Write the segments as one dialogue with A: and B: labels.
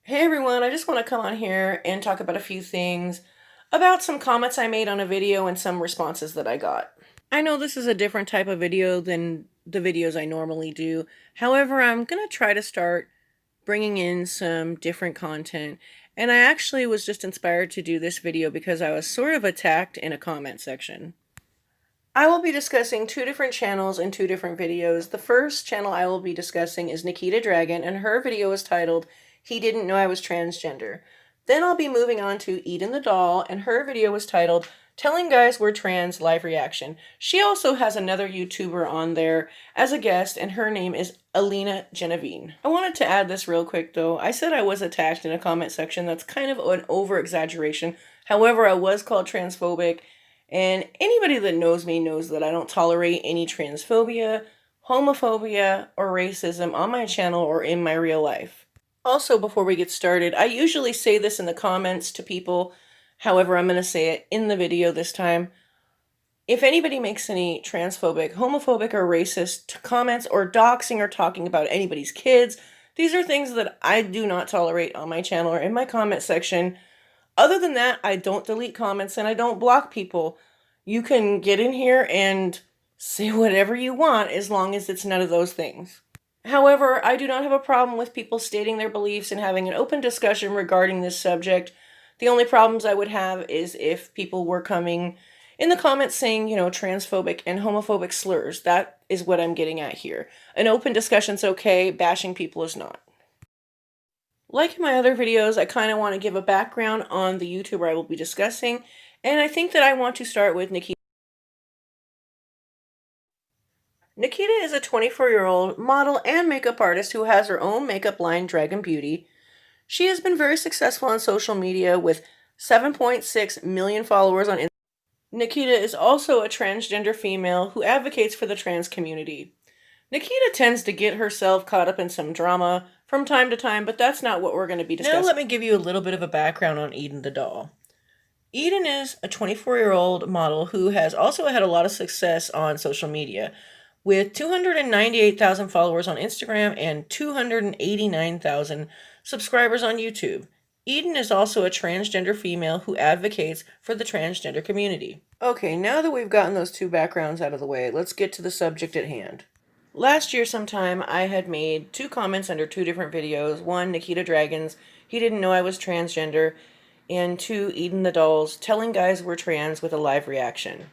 A: Hey everyone, I just want to come on here and talk about a few things about some comments I made on a video and some responses that I got. I know this is a different type of video than the videos I normally do. However, I'm going to try to start bringing in some different content. And I actually was just inspired to do this video because I was sort of attacked in a comment section. I will be discussing two different channels in two different videos. The first channel I will be discussing is Nikita Dragun, and her video is titled, "He Didn't Know I Was Transgender." Then I'll be moving on to Eden the Doll, and her video was titled, "Telling Guys We're Trans Live Reaction." She also has another YouTuber on there as a guest, and her name is Elena Genivinnes. I wanted to add this real quick though. I said I was attacked in a comment section. That's kind of an over-exaggeration. However, I was called transphobic. And anybody that knows me knows that I don't tolerate any transphobia, homophobia, or racism on my channel or in my real life. Also, before we get started, I usually say this in the comments to people. However, I'm going to say it in the video this time. If anybody makes any transphobic, homophobic, or racist comments or doxing or talking about anybody's kids, these are things that I do not tolerate on my channel or in my comment section. Other than that, I don't delete comments and I don't block people. You can get in here and say whatever you want as long as it's none of those things. However, I do not have a problem with people stating their beliefs and having an open discussion regarding this subject. The only problems I would have is if people were coming in the comments saying, transphobic and homophobic slurs. That is what I'm getting at here. An open discussion's okay, bashing people is not. Like in my other videos, I kind of want to give a background on the YouTuber I will be discussing, and I think that I want to start with Nikita. Nikita is a 24-year-old model and makeup artist who has her own makeup line, Dragun Beauty. She has been very successful on social media with 7.6 million followers on Instagram. Nikita is also a transgender female who advocates for the trans community. Nikita tends to get herself caught up in some drama from time to time, but that's not what we're going to be discussing. Now let me give you a little bit of a background on Eden the doll. Eden is a 24-year-old model who has also had a lot of success on social media, with 298,000 followers on Instagram and 289,000 subscribers on YouTube. Eden is also a transgender female who advocates for the transgender community. Okay, now that we've gotten those two backgrounds out of the way, let's get to the subject at hand. Last year sometime, I had made two comments under two different videos. One, Nikita Dragun's, "He Didn't Know I Was Transgender," and two, Eden the Doll's, "Telling Guys We're Trans" with a live reaction.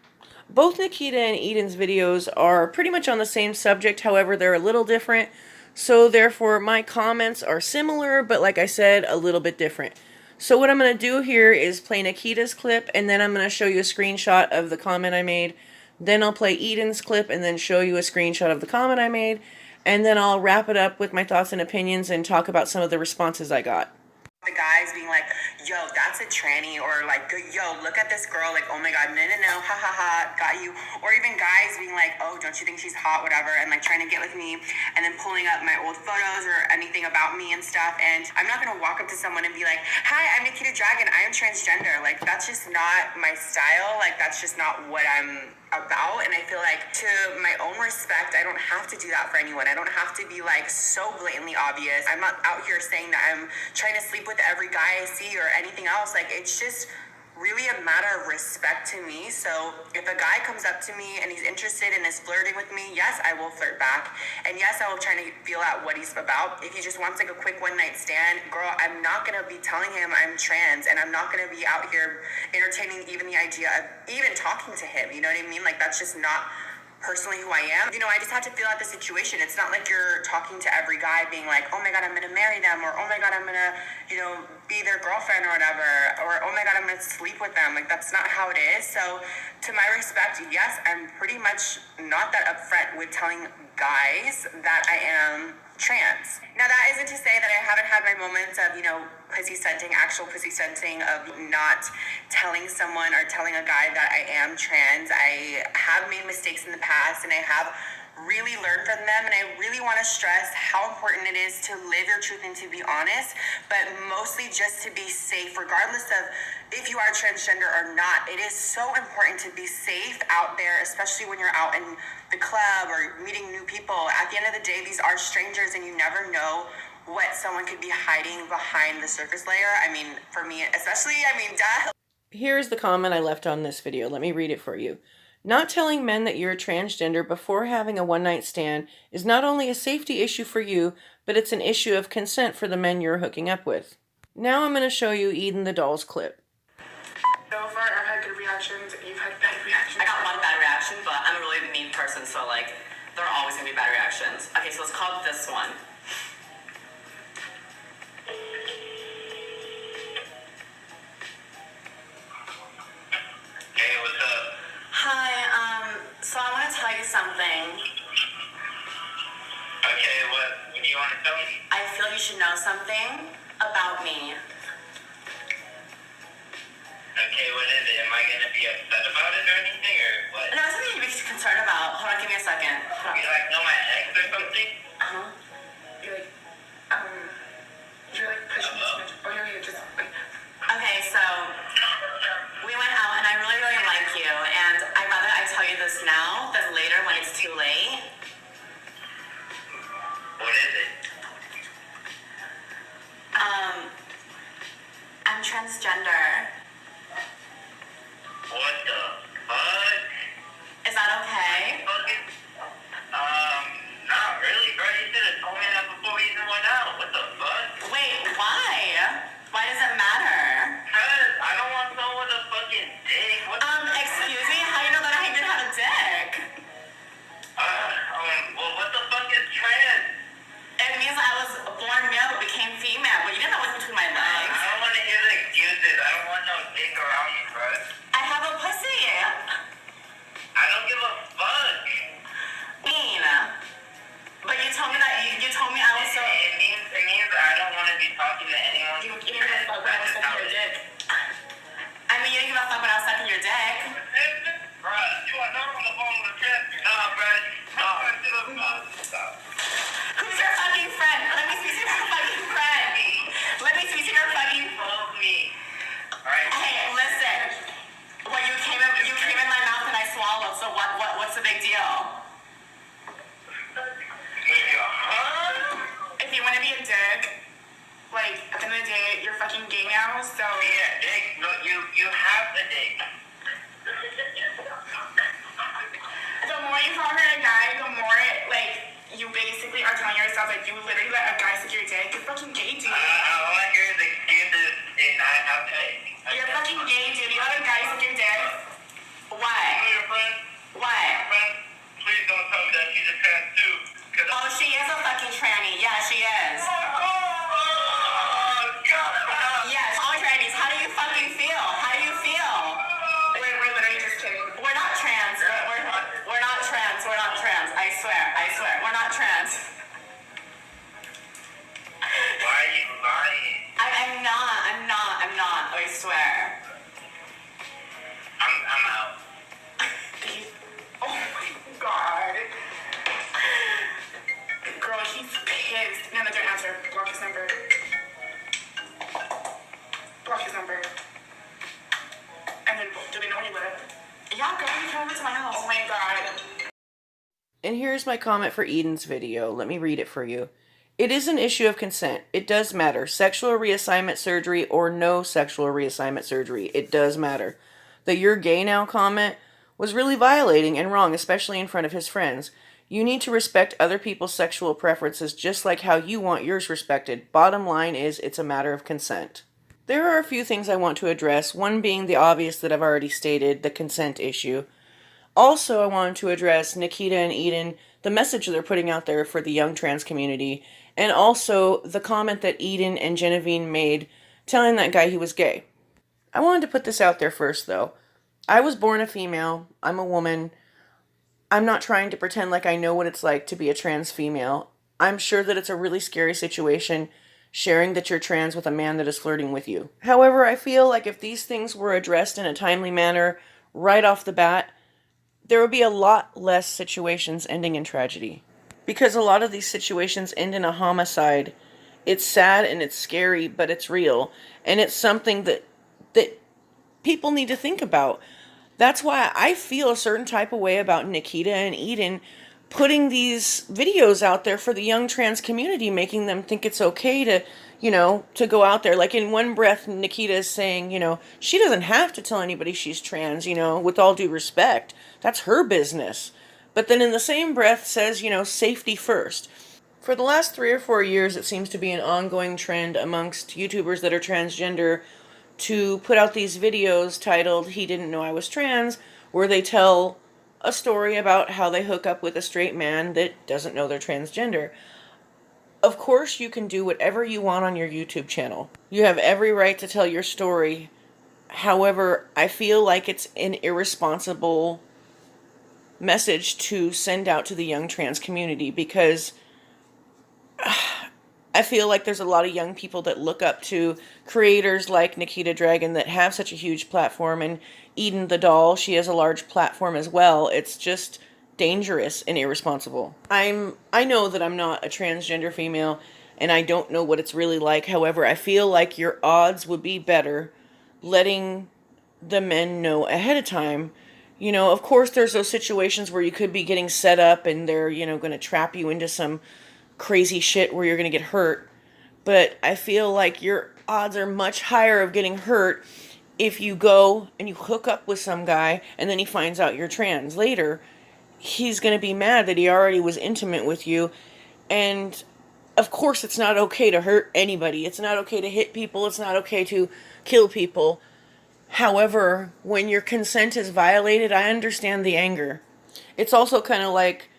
A: Both Nikita and Eden's videos are pretty much on the same subject, however, they're a little different. So therefore, my comments are similar, but like I said, a little bit different. So what I'm going to do here is play Nikita's clip, and then I'm going to show you a screenshot of the comment I made. Then I'll play Eden's clip and then show you a screenshot of the comment I made. And then I'll wrap it up with my thoughts and opinions and talk about some of the responses I got.
B: The guys being like, "Yo, that's a tranny," or like, "Yo, look at this girl, like, oh my god, no, ha ha ha, got you." Or even guys being like, "Oh, don't you think she's hot, whatever," and like trying to get with me, and then pulling up my old photos or anything about me and stuff. And I'm not gonna walk up to someone and be like, "Hi, I'm Nikita Dragun, I am transgender." Like, that's just not my style. Like, that's just not what I'm about. And I feel like, to my own respect, I don't have to do that for anyone. I don't have to be like so blatantly obvious. I'm not out here saying that I'm trying to sleep with every guy I see or anything else. Like, it's just really a matter of respect to me. So if a guy comes up to me and he's interested and is flirting with me, yes, I will flirt back. And yes, I will try to feel out what he's about. If he just wants like a quick one night stand, girl, I'm not going to be telling him I'm trans, and I'm not going to be out here entertaining even the idea of even talking to him. You know what I mean? Like, that's just not personally who I am. I just have to feel out the situation. It's not like you're talking to every guy being like, "Oh my god, I'm gonna marry them," or "Oh my god, I'm gonna, be their girlfriend," or whatever, or "Oh my god, I'm gonna sleep with them." Like, that's not how it is. So to my respect, yes, I'm pretty much not that upfront with telling guys that I am trans. Now, that isn't to say that I haven't had my moments of, pussy stunting, actual pussy stunting, of not telling someone or telling a guy that I am trans. I have made mistakes in the past, and I have really learned from them, and I really want to stress how important it is to live your truth and to be honest, but mostly just to be safe, regardless of if you are transgender or not. It is so important to be safe out there, especially when you're out in the club or meeting new people. At the end of the day, these are strangers, and you never know what someone could be hiding behind the surface layer. I mean, for me, especially, I mean, duh.
A: Here's the comment I left on this video. Let me read it for you. Not telling men that you're a transgender before having a one-night stand is not only a safety issue for you, but it's an issue of consent for the men you're hooking up with. Now I'm going to show you Eden the Doll's clip.
C: So far, I've had good reactions. You've had bad reactions.
B: I got one bad reaction, but I'm a really mean person, so like, there are always gonna be bad reactions. Okay, so let's call this one. Hey, what's up? Hi, so I want to tell you something. Okay, what do you want to tell me? I feel you should know something about me. Okay, what is it? Am I gonna be upset about it or anything, or what? No, it's something you should be concerned about. Hold on, give me a second. You like know my ex or something?
C: Uh-huh. You're like, you're like pushing this much. Oh, you're just like...
B: Okay, so we went out and I really, really like you, and I'd rather I tell you this now than later when it's too late. What is it? I'm transgender. What the fuck? Is that okay? Not really, bro. You should have told me that before we even went out. What the fuck? Wait, why? Why does it matter? Cause I don't want someone with a fucking dick. Excuse me? How do you know that I even had a dick? Well, what the fuck is trans? It means I was born male but became female, but you didn't know what's between my legs. I don't want to hear the excuses. I don't want no dick around me, bro. I have a pussy. I don't give a fuck. Mean. But you told me that you told me I was so. It means I don't want to be talking to anyone. You didn't give a fuck when I was sucking your dick. I mean, you didn't give a fuck when I was sucking your dick. Bruh, you are not on the phone with a trans. Nah, bruh. Stop. Who's your fucking friend? Let me speak to your fucking friend. Let me speak to your fucking. Follow me. Alright. Hey, listen. Well, you came in my mouth and I swallowed. So what's the big deal?
C: If you want to be a dick, like, at the end of the day, you're fucking gay now, so...
B: Yeah, dick. No, you have the dick.
C: The more you call her a guy, the more, like, you basically are telling yourself, like, you literally let a guy suck your dick. You're fucking gay, dude.
B: All I hear is excuses, and I have to...
C: You're fucking gay, dude. You let a guy suck your dick.
B: Why?
C: Your friend?
B: Why?
C: Friend?
B: Please don't tell me that she's a trans too.
C: Oh, she is a fucking tranny. Yeah, she is. Yes, all trannies. How do you fucking feel? How do you feel?
B: We're literally just kidding.
C: We're not trans. We're not trans. We're not trans. I swear. We're not trans.
B: Why are you lying?
C: I'm not. I swear.
B: I'm out.
C: Oh my god. Girl, he's pissed. No, don't answer. Block his number. Block his number. And then, do they know where you live? Yeah, girl, you come over to my house. Oh my god.
A: And here's my comment for Eden's video. Let me read it for you. It is an issue of consent. It does matter. Sexual reassignment surgery or no sexual reassignment surgery. It does matter. The "you're gay now" comment was really violating and wrong, especially in front of his friends. You need to respect other people's sexual preferences just like how you want yours respected. Bottom line is, it's a matter of consent. There are a few things I want to address, one being the obvious that I've already stated, the consent issue. Also, I wanted to address Nikita and Eden, the message they're putting out there for the young trans community, and also the comment that Eden and Genivinnes made telling that guy he was gay. I wanted to put this out there first, though. I was born a female. I'm a woman. I'm not trying to pretend like I know what it's like to be a trans female. I'm sure that it's a really scary situation sharing that you're trans with a man that is flirting with you. However, I feel like if these things were addressed in a timely manner right off the bat, there would be a lot less situations ending in tragedy. Because a lot of these situations end in a homicide. It's sad and it's scary, but it's real. And it's something that people need to think about. That's why I feel a certain type of way about Nikita and Eden putting these videos out there for the young trans community, making them think it's okay to, to go out there. Like, in one breath, Nikita is saying, she doesn't have to tell anybody she's trans, with all due respect. That's her business. But then in the same breath says, safety first. For the last 3 or 4 years, it seems to be an ongoing trend amongst YouTubers that are transgender to put out these videos titled "He Didn't Know I Was Trans," where they tell a story about how they hook up with a straight man that doesn't know they're transgender. Of course, you can do whatever you want on your YouTube channel. You have every right to tell your story. However, I feel like it's an irresponsible message to send out to the young trans community, because I feel like there's a lot of young people that look up to creators like Nikita Dragun that have such a huge platform, and Eden the doll, she has a large platform as well. It's just dangerous and irresponsible. I know that I'm not a transgender female, and I don't know what it's really like. However, I feel like your odds would be better letting the men know ahead of time. Of course, there's those situations where you could be getting set up and they're, going to trap you into some crazy shit where you're going to get hurt. But I feel like your odds are much higher of getting hurt if you go and you hook up with some guy and then he finds out you're trans. Later, he's going to be mad that he already was intimate with you. And of course, it's not okay to hurt anybody. It's not okay to hit people. It's not okay to kill people. However, when your consent is violated, I understand the anger. It's also kind of like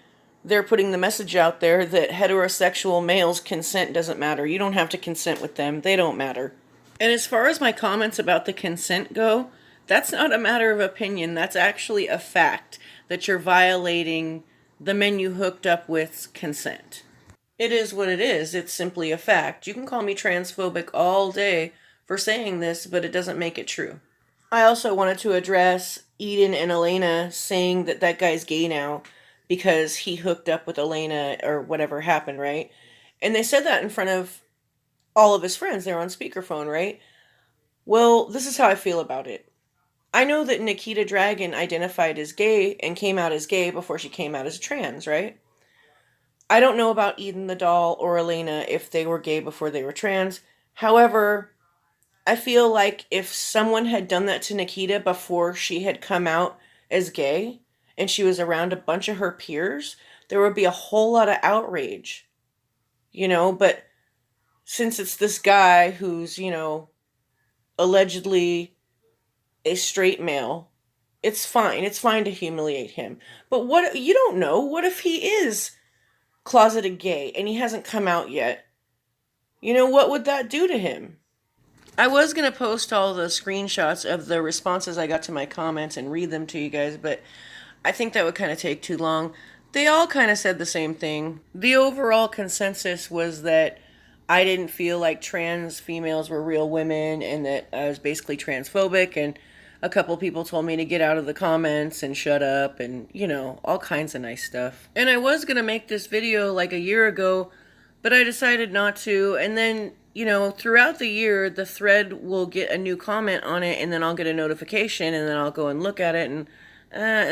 A: they're putting the message out there that heterosexual males' consent doesn't matter. You don't have to consent with them. They don't matter. And as far as my comments about the consent go, that's not a matter of opinion. That's actually a fact that you're violating the men you hooked up with's consent. It is what it is. It's simply a fact. You can call me transphobic all day for saying this, but it doesn't make it true. I also wanted to address Eden and Elena saying that that guy's gay now because he hooked up with Elena or whatever happened, right? And they said that in front of all of his friends. They were on speakerphone, right? Well, this is how I feel about it. I know that Nikita Dragun identified as gay and came out as gay before she came out as trans, right? I don't know about Eden the doll or Elena if they were gay before they were trans. However, I feel like if someone had done that to Nikita before she had come out as gay and she was around a bunch of her peers, there would be a whole lot of outrage. But since it's this guy who's, allegedly a straight male, it's fine. It's fine to humiliate him. But what, you don't know, what if he is closeted gay and he hasn't come out yet? What would that do to him? I was going to post all the screenshots of the responses I got to my comments and read them to you guys, but I think that would kind of take too long. They all kind of said the same thing. The overall consensus was that I didn't feel like trans females were real women and that I was basically transphobic, and a couple people told me to get out of the comments and shut up and, all kinds of nice stuff. And I was going to make this video like a year ago, but I decided not to, and then throughout the year, the thread will get a new comment on it, and then I'll get a notification, and then I'll go and look at it, and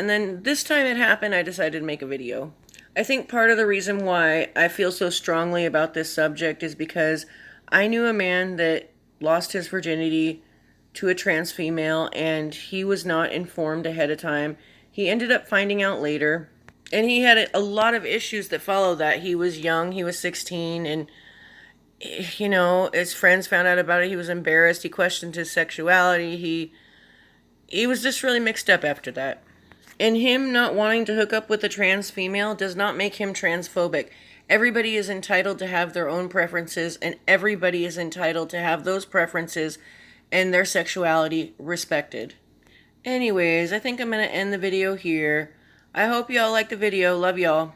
A: then this time it happened, I decided to make a video. I think part of the reason why I feel so strongly about this subject is because I knew a man that lost his virginity to a trans female, and he was not informed ahead of time. He ended up finding out later, and he had a lot of issues that followed that. He was young, he was 16, and his friends found out about it. He was embarrassed. He questioned his sexuality. He was just really mixed up after that. And him not wanting to hook up with a trans female does not make him transphobic. Everybody is entitled to have their own preferences, and everybody is entitled to have those preferences and their sexuality respected. Anyways, I think I'm going to end the video here. I hope y'all like the video. Love y'all.